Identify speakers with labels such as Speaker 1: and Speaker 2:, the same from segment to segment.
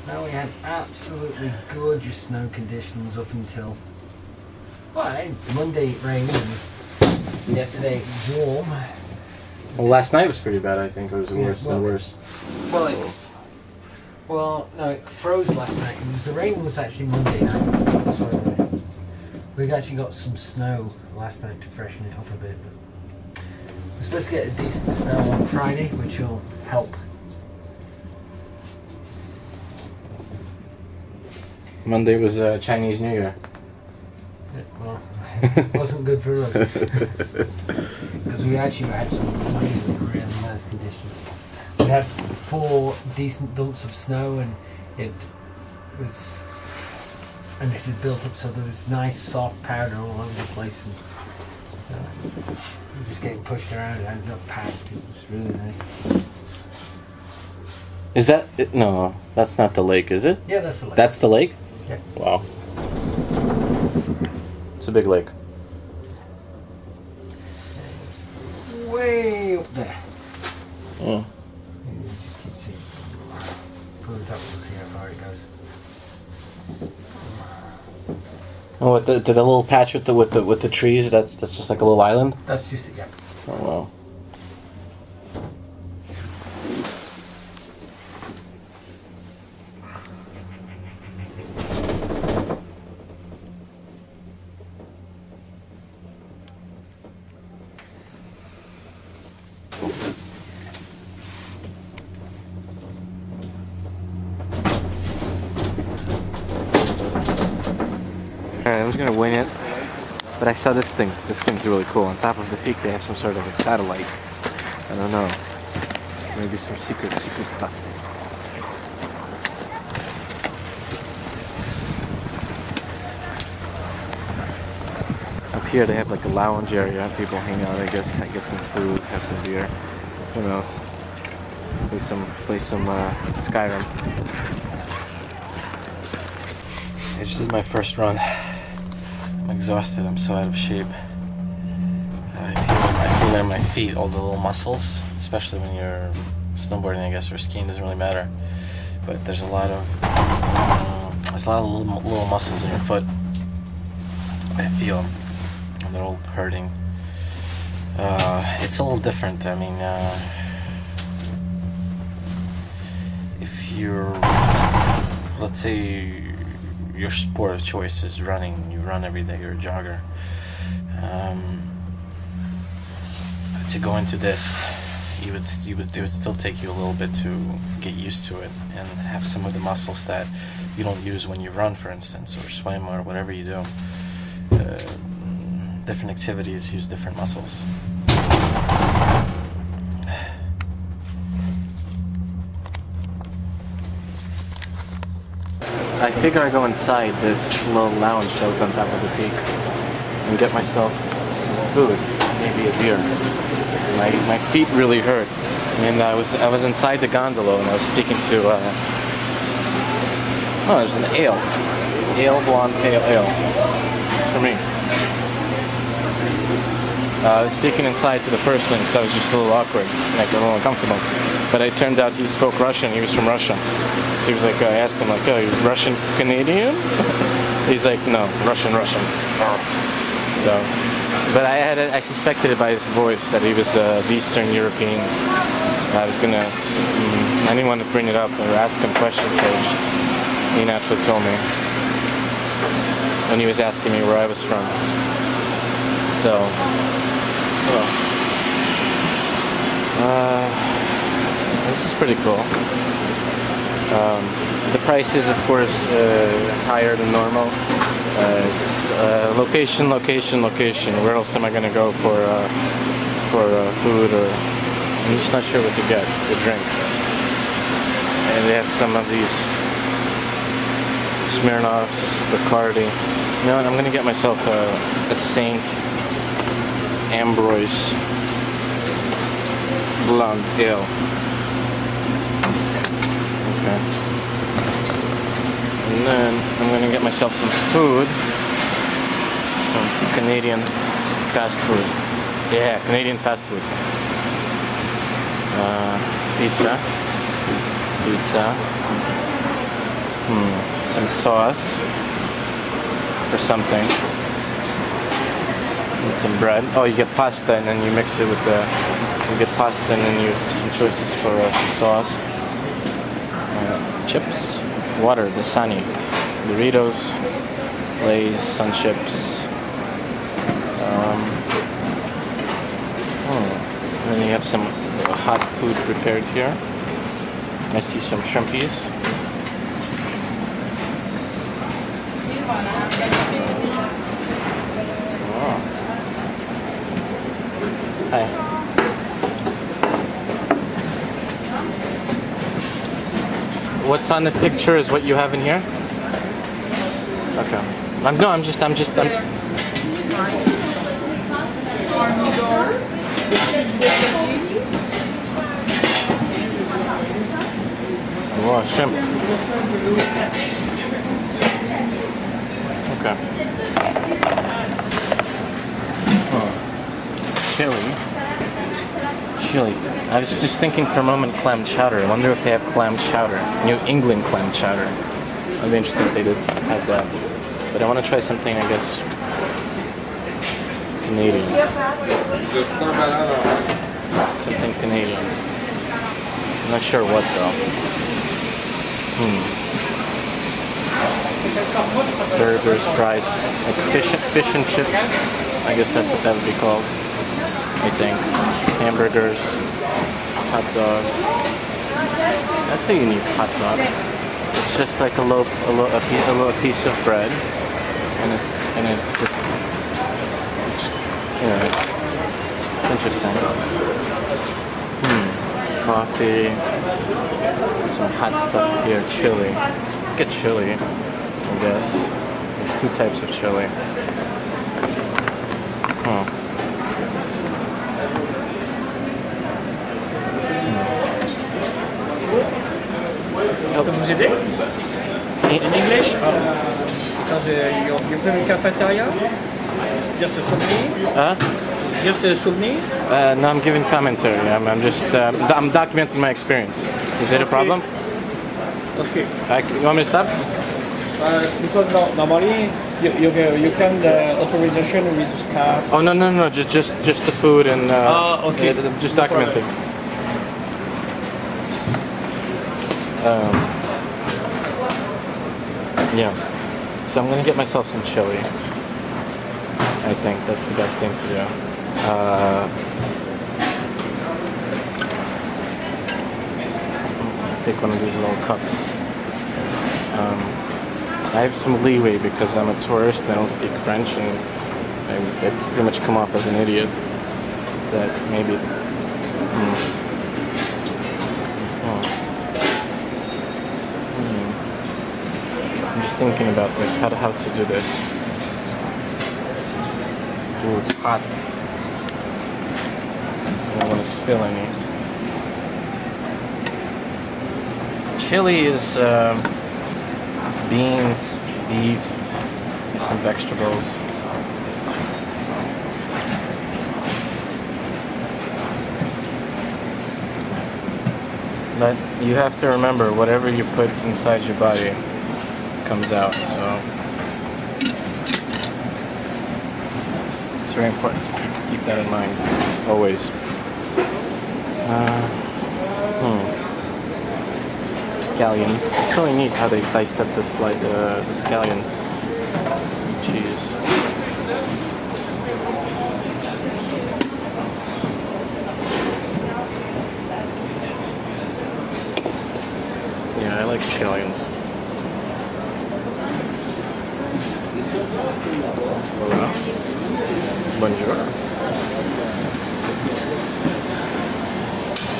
Speaker 1: Now we had absolutely gorgeous snow conditions up until, well, Monday it rained and yesterday it was warm.
Speaker 2: Well, last night was pretty bad, I think. It was worse than worse.
Speaker 1: Well, no, it froze last night. The rain was actually Monday night. That's why we actually got some snow last night to freshen it up a bit. But we're supposed to get a decent snow on Friday, which will help.
Speaker 2: Monday was Chinese New Year.
Speaker 1: Yeah, well, it wasn't good for us. Because we actually had some really nice conditions. We had 4 decent dumps of snow and it had built up, so there was nice soft powder all over the place, and we were just getting pushed around and ended up packed. It was really nice.
Speaker 2: Is that it? No, that's not the lake, is it?
Speaker 1: Yeah, that's the lake.
Speaker 2: That's the lake?
Speaker 1: Yeah.
Speaker 2: Wow. It's a big lake.
Speaker 1: Way up there.
Speaker 2: Oh.
Speaker 1: You just keep seeing. Pull it up, we'll see how far it goes.
Speaker 2: Oh, with the little patch with the trees. That's just like a little island.
Speaker 1: That's just it. Yeah.
Speaker 2: Oh wow. Alright, I was gonna wing it, but I saw this thing. This thing's really cool. On top of the peak, they have some sort of a satellite. I don't know. Maybe some secret stuff. Up here, they have like a lounge area. People hang out. I guess get some food, have some beer. Who knows? Play some Skyrim. I just did my first run. I'm exhausted. I'm so out of shape. I feel it in my feet, all the little muscles, especially when you're snowboarding, I guess, or skiing. Doesn't really matter. But there's a lot of little muscles in your foot. I feel them, and they're all hurting. It's a little different. I mean, if you're, let's say, your sport of choice is running, you run every day, you're a jogger, to go into this, it would still take you a little bit to get used to it and have some of the muscles that you don't use when you run, for instance, or swim, or whatever you do. Different activities use different muscles. I figure I go inside this little lounge that was on top of the peak and get myself some food, maybe a beer. My feet really hurt, and I was inside the gondola and I was speaking to oh, there's an ale, blonde pale ale. It's for me. I was speaking inside to the person, so I was just a little awkward, like a little uncomfortable. But it turned out he spoke Russian. He was from Russia. So he was like, I asked him, like, oh, you're Russian Canadian? He's like, no, Russian. So, but I suspected it by his voice that he was Eastern European. I didn't want to bring it up or ask him questions, so he naturally told me when he was asking me where I was from. So, well, this is pretty cool. The price is, of course, higher than normal. It's location. Where else am I going to go for food? Or I'm just not sure what to get to drink. And they have some of these Smirnoffs, Bacardi. You know what? I'm going to get myself a Saint Ambroise blonde ale. Okay. And then I'm going to get myself some food. Some Canadian fast food. Yeah, Canadian fast food. Pizza. Some sauce for something. And some bread. Oh, you get pasta and then you mix it with the... You get pasta and then you some choices for some sauce. Chips. Water, Dasani. Doritos. Lay's, Sun Chips. And then you have some hot food prepared here. I see some shrimpies. Oh. Hi. What's on the picture is what you have in here? Okay. I'm just. Oh, shrimp. Okay. Oh. Chili. I was just thinking for a moment clam chowder. I wonder if they have clam chowder. New England clam chowder. I'd be interested if they did have that. But I want to try something, I guess, Canadian. Something Canadian. I'm not sure what though. Burgers, fries, like fish and chips. I guess that's what that would be called. I think. Hamburgers, hot dog. That's a unique hot dog. It's just like a little piece of bread, and it's just you know, interesting. Coffee, some hot stuff here, chili. Get chili, I guess. There's two types of chili.
Speaker 3: Je peux vous aider? In English? Because you're from the cafeteria? Just a souvenir?
Speaker 2: Huh?
Speaker 3: Just a souvenir?
Speaker 2: No, I'm giving commentary. I'm just I'm documenting my experience. Is it a problem?
Speaker 3: Okay.
Speaker 2: You want me to stop?
Speaker 3: Because normally you can authorization with the staff.
Speaker 2: Oh no, just the food and
Speaker 3: okay.
Speaker 2: Just documenting. Yeah. So I'm gonna get myself some chili. I think that's the best thing to do. Take one of these little cups. I have some leeway because I'm a tourist and I don't speak French, and I pretty much come off as an idiot. That maybe. I'm just thinking about this, how to do this. Ooh, it's hot. I don't want to spill any. Chili is beans, beef, some vegetables. But you have to remember, whatever you put inside your body comes out, so it's very important to keep that in mind, always. Scallions. It's really neat how they diced up the scallions. Cheese. Yeah, I like scallions. Hola. Bonjour.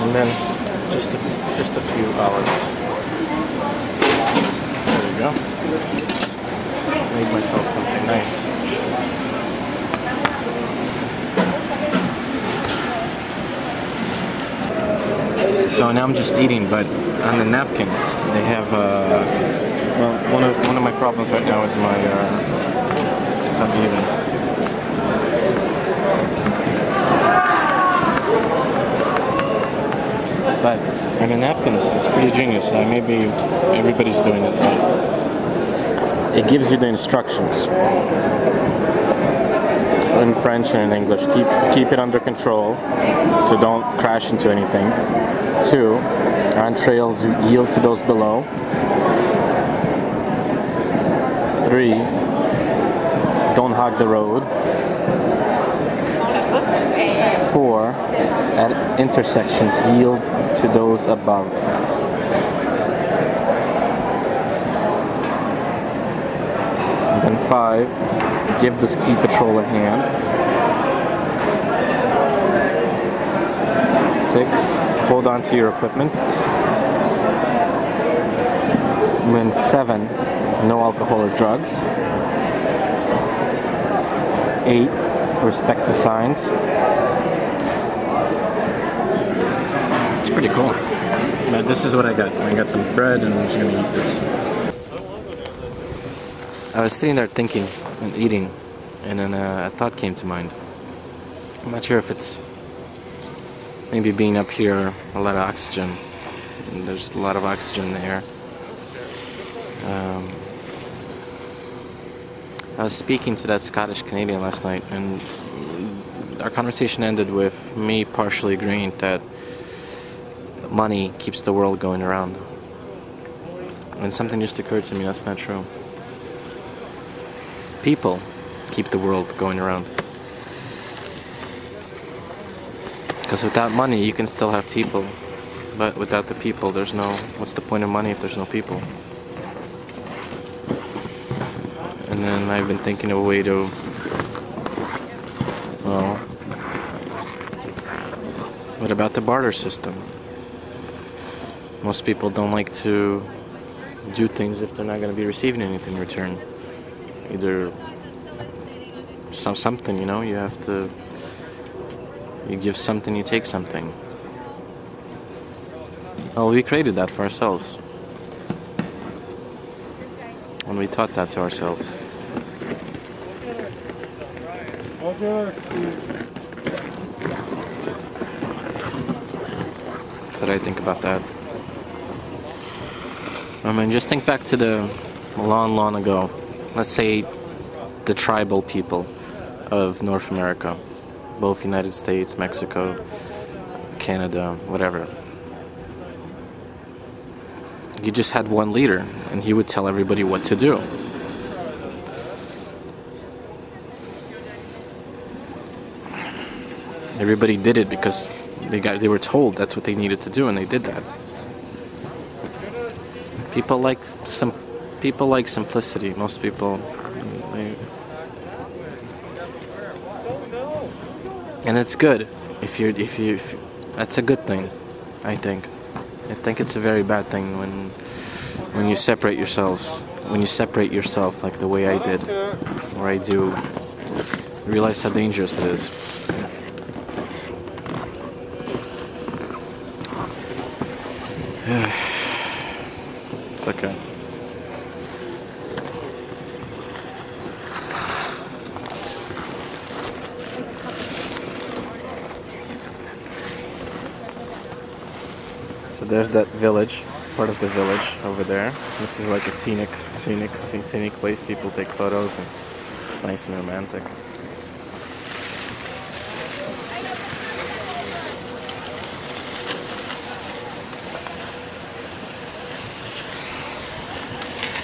Speaker 2: And then just a few olives. There you go. Made myself something nice. So now I'm just eating, but on the napkins they have well, one of my problems right now is my it's uneven. But I mean, napkins, it's pretty genius. Maybe everybody's doing it, but it gives you the instructions in French and in English. Keep it under control, so don't crash into anything. 2, entrails yield to those below. 3, don't hog the road. 4, at intersections yield to those above. And then 5, give the ski patrol a hand. 6, hold on to your equipment. And then 7, no alcohol or drugs. 8, respect the signs. It's pretty cool. But this is what I got. I got some bread and I'm just gonna eat this. I was sitting there thinking and eating, and then a thought came to mind. I'm not sure if it's maybe being up here, a lot of oxygen. There's a lot of oxygen in the air. I was speaking to that Scottish Canadian last night, and our conversation ended with me partially agreeing that money keeps the world going around. And something just occurred to me, that's not true. People keep the world going around. Because without money, you can still have people. But without the people, there's no... What's the point of money if there's no people? And then I've been thinking of a way to... Well... What about the barter system? Most people don't like to do things if they're not going to be receiving anything in return. Either something, you know, you have to... You give something, you take something. Well, we created that for ourselves. And we taught that to ourselves. That's what I think about that. I mean, just think back to the long, long ago. Let's say the tribal people of North America. Both United States, Mexico, Canada, whatever. You just had one leader, and he would tell everybody what to do. Everybody did it because they were told that's what they needed to do, and they did that. People like simplicity. Most people, and it's good if that's a good thing, I think. I think it's a very bad thing when you separate yourselves. When you separate yourself like the way I did, or I do, realize how dangerous it is. It's okay. So there's that village, part of the village over there. This is like a scenic place. People take photos, and it's nice and romantic.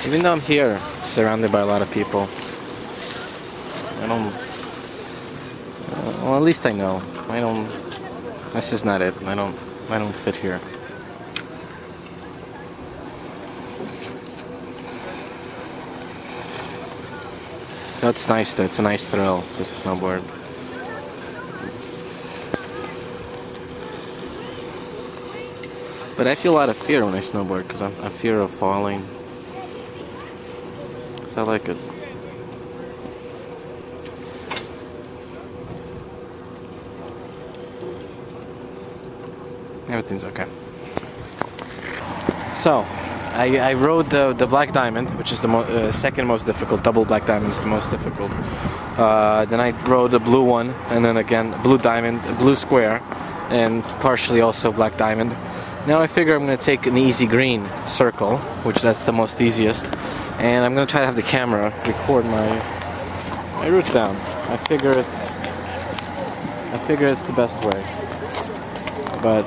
Speaker 2: Even though I'm here, surrounded by a lot of people, I don't... well, at least I know. I don't... This is not it. I don't fit here. That's nice though. It's a nice thrill to snowboard. But I feel a lot of fear when I snowboard because I'm fear of falling. I like it. Everything's okay. So, I rode the Black Diamond, which is the second most difficult. Double Black Diamond is the most difficult. Then I rode the blue one, and then again Blue Diamond, Blue Square, and partially also Black Diamond. Now I figure I'm going to take an easy green circle, which that's the most easiest, and I'm going to try to have the camera record my route down. I figure it's the best way. But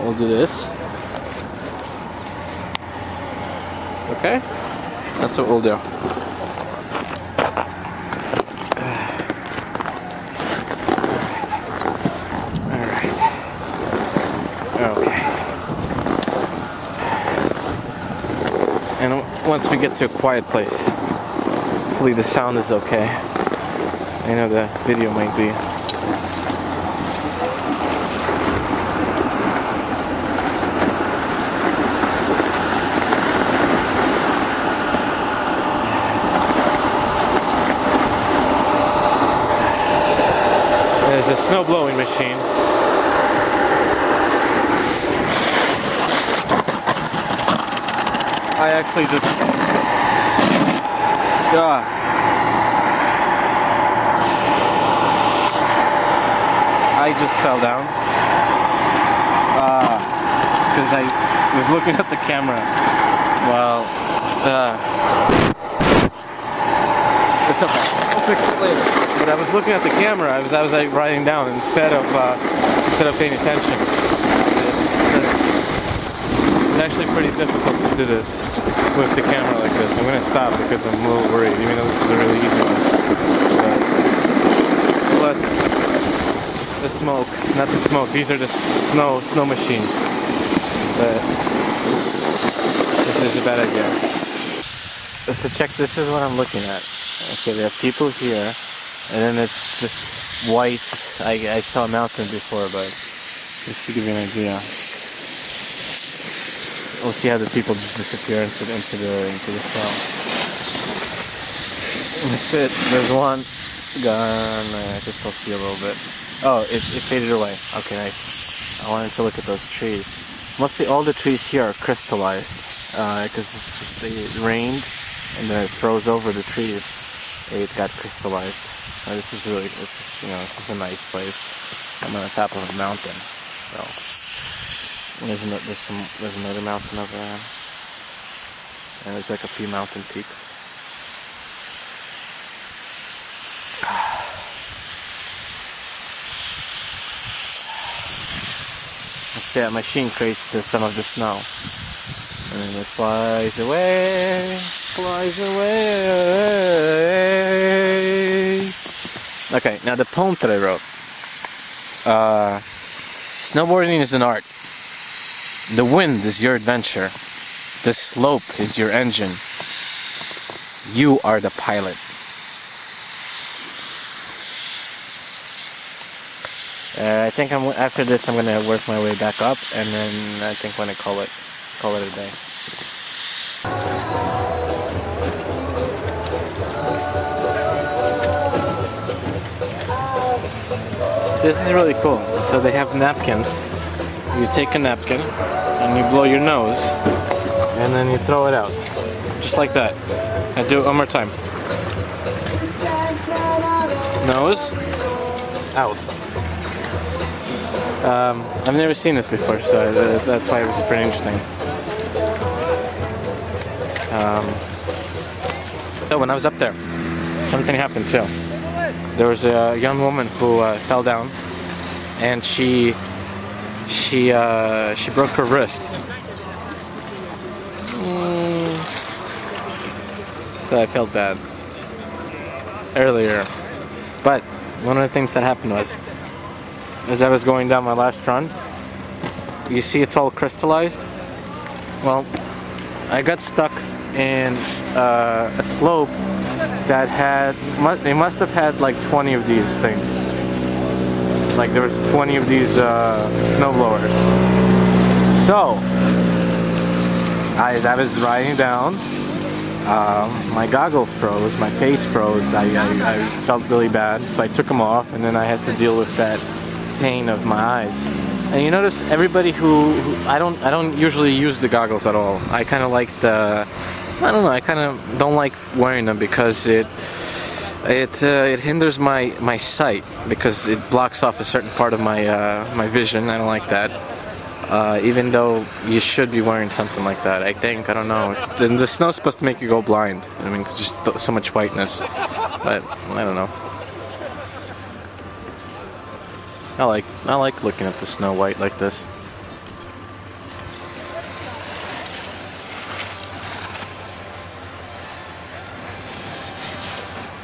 Speaker 2: we'll do this. Okay? That's what we'll do. Alright. Okay. And once we get to a quiet place, hopefully the sound is okay. I know the video might be. There's a snow blowing machine. I actually just I just fell down because I was looking at the camera while it's okay, I'll fix it later. But I was looking at the camera, I was like writing down instead of paying attention. It's actually pretty difficult to do this with the camera like this. I'm gonna stop because I'm a little worried, even though this is a really easy one. But the smoke, not the smoke, these are the snow machines. But this is a bad idea. So check, this is what I'm looking at. Okay, there are people here, and then it's this white, I saw a mountain before, but just to give you an idea. We'll see how the people just disappear into the snow. That's it. There's one gone. I can still see a little bit. Oh, it faded away. Okay, nice. I wanted to look at those trees. Mostly all the trees here are crystallized because it rained and then it froze over the trees. It got crystallized. This is really, this is a nice place. I'm on the top of a mountain. So. There's another mountain over there, and there's like a few mountain peaks. Yeah, a machine creates some of the snow, and then it flies away, flies away. Okay, now the poem that I wrote. Snowboarding is an art. The wind is your adventure. The slope is your engine. You are the pilot. I think after this I'm gonna work my way back up, and then I think I'm gonna call it a day. This is really cool. So they have napkins. You take a napkin and you blow your nose and then you throw it out. Just like that. Now do it one more time. Nose out. I've never seen this before, so that's why it was pretty interesting. So when I was up there, something happened too. There was a young woman who fell down, and she broke her wrist. So I felt bad earlier. But one of the things that happened was, as I was going down my last run, you see it's all crystallized? Well, I got stuck in a slope that they must have had like 20 of these things. Like there was 20 of these snow blowers. So I was riding down, my goggles froze, my face froze, I felt really bad, so I took them off, and then I had to deal with that pain of my eyes. And you notice everybody who I don't usually use the goggles at all. I kind of like I kind of don't like wearing them because it hinders my sight, because it blocks off a certain part of my my vision. I don't like that. even though you should be wearing something like that. I think, I don't know. The snow's supposed to make you go blind. I mean, it's just so much whiteness. But I don't know. I like looking at the snow white like this.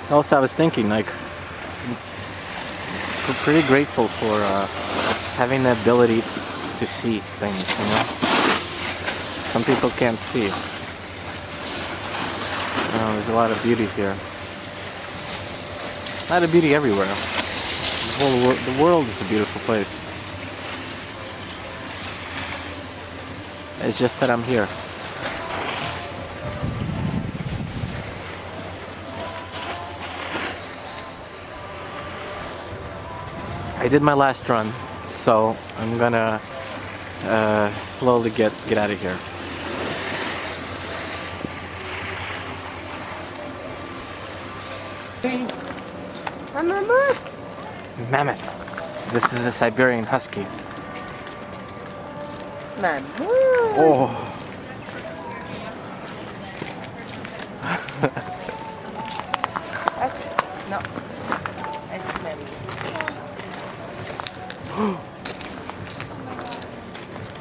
Speaker 2: Also, I was thinking, like, we're pretty grateful for having the ability to see things, you know? Some people can't see. You know, there's a lot of beauty here. A lot of beauty everywhere. The world is a beautiful place. It's just that I'm here. I did my last run, so I'm gonna slowly get out of here.
Speaker 4: A mammoth.
Speaker 2: Mammoth. This is a Siberian husky.
Speaker 4: Mammoth.
Speaker 2: Oh.
Speaker 4: No. I smell it.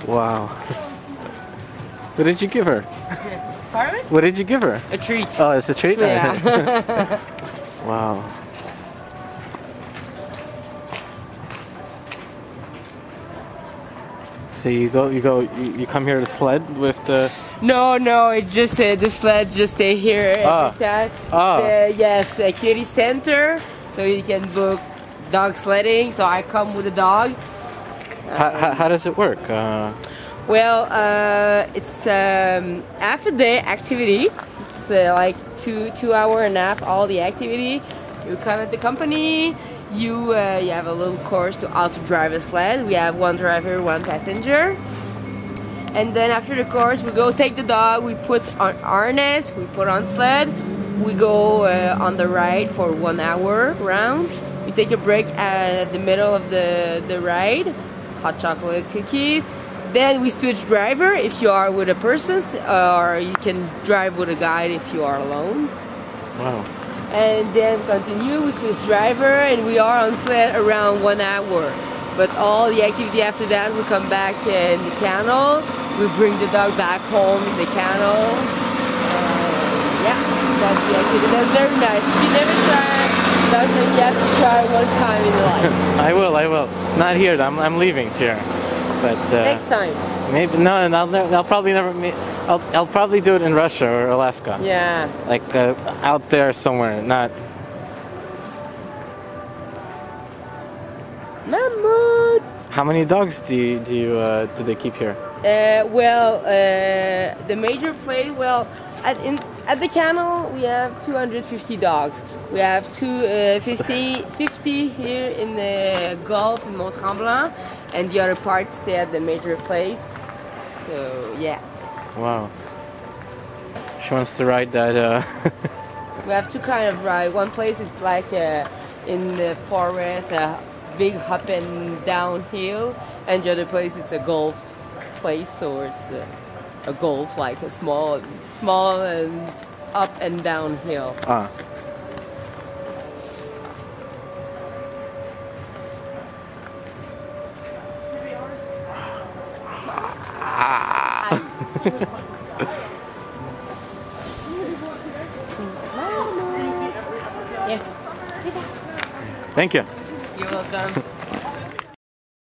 Speaker 2: Wow. What did you give her?
Speaker 4: Pardon?
Speaker 2: What did you give her?
Speaker 4: A treat.
Speaker 2: Oh, it's a treat?
Speaker 4: Yeah.
Speaker 2: Wow. So you come here to sled with the...
Speaker 4: No, it's just the sled just stay here every time. Yes, the kitty center, so you can book dog sledding. So I come with a dog.
Speaker 2: How does it work?
Speaker 4: Well, it's half a day activity. It's like two hour and a half all the activity. You come at the company. You have a little course to how to drive a sled. We have one driver, one passenger. And then after the course, we go take the dog. We put on harness. We put on sled. We go on the ride for 1 hour round. We take a break at the middle of the ride. Hot chocolate cookies. Then we switch driver if you are with a person, or you can drive with a guide if you are alone.
Speaker 2: Wow.
Speaker 4: And then continue, we switch driver, and we are on sled around 1 hour. But all the activity after that, we come back in the canal. We bring the dog back home in the canal. Yeah, that's the activity. That's very nice. If you never try, that's what you have to try one time in your life.
Speaker 2: I will. Not here. I'm leaving here. But
Speaker 4: next time.
Speaker 2: Maybe no. I'll probably never meet. I'll probably do it in Russia or Alaska.
Speaker 4: Yeah.
Speaker 2: Like out there somewhere, not.
Speaker 4: Mammoth.
Speaker 2: How many dogs do they keep here?
Speaker 4: The major place. Well, at the kennel we have 250 dogs. We have 50 here in the Gulf in Mont Tramblant, and the other part stay at the major place. So yeah.
Speaker 2: Wow. She wants to ride that.
Speaker 4: We have two kind of ride. One place it's like in the forest, a big up and down hill, and the other place it's a golf place, so it's a golf like a small and up and down hill.
Speaker 2: Ah.
Speaker 4: Yeah.
Speaker 2: Thank you.
Speaker 4: You're welcome.